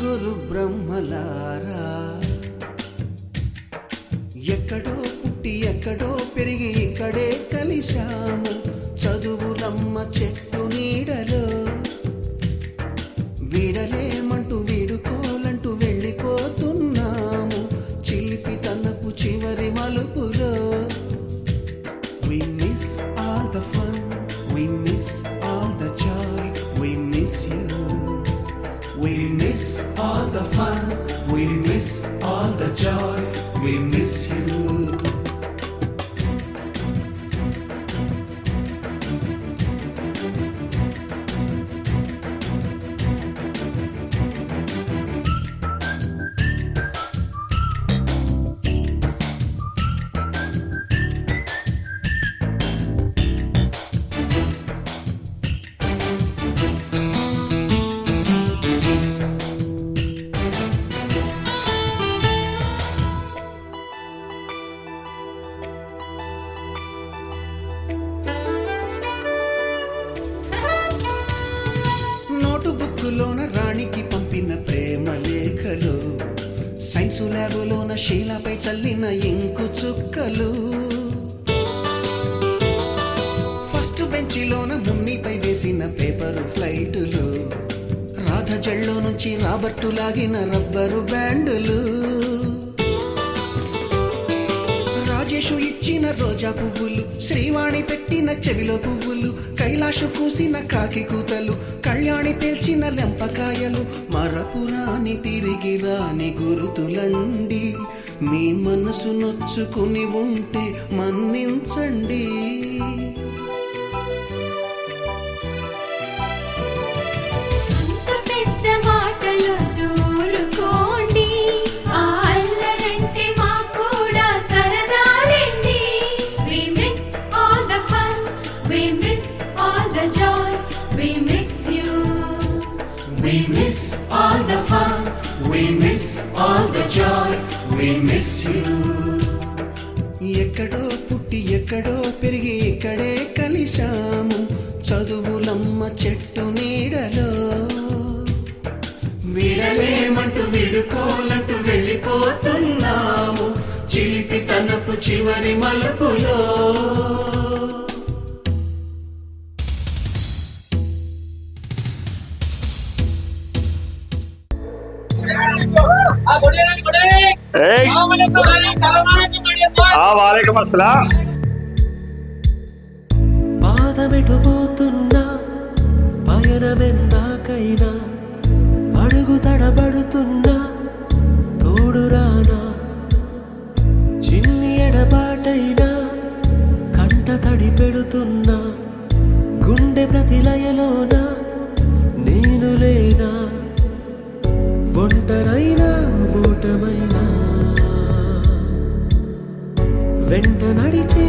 ముగ్గురు బ్రహ్మలారా ఎక్కడో పుట్టి ఎక్కడో పెరిగి ఇక్కడే కలిశాము చదువులమ్మ చెట్టు నీడలో వీడలేమంటూ వీడుకోలంటూ వెళ్ళిపోతున్నాము చిలిపి తనపు చివరి మలుపులో. We miss all the fun, we miss all the joy, we miss you. We miss all the fun, we miss all the joy, we miss you. బుక్కులోన రాణికి పంపిన ప్రేమ లేఖలు సైన్సు ల్యాబులోన శీలపై చల్లిన ఇంకు చుక్కలు ఫస్ట్ బెంచిలోన మున్నిపై వేసిన పేపరు ఫ్లైటులు రాధ జల్లో నుంచి రాబర్టు లాగిన rubber బ్యాండులు Rajesh ఇచ్చిన రోజా పువ్వులు శ్రీవాణి పెట్టిన చెవిలో పువ్వులు కైలాషు కూసిన కాకి కూతలు కళ్యాణి పేల్చిన లెంపకాయలు మరపురాని తిరిగి రాని గురుతులండి మీ మనసు నొచ్చుకుని ఉంటే మన్నించండి. We miss all the fun, we miss all the joy, we miss you. ఎక్కడో పుట్టి ఎక్కడో పెరిగి ఇక్కడే కలిశాము చదువులమ్మ చెట్టు నీడలో వీడలేమంటూ వీడుకోలంటూ వెళ్ళిపోతున్నాము చిలిపి తనపు చివరి మలుపులో. వాలేకుం అస్సలాం. పాదమెటుపోతున్నా పయనమెందాకైనా అడుగు తడబడుతున్నా తోడురానా చిన్ని ఎడబాటైనా కంట తడి పెడుతున్నా గుండె ప్రతిలయలోన నేను లేనా ఒంటరైనా ఓటమైనా వెంట నడిచే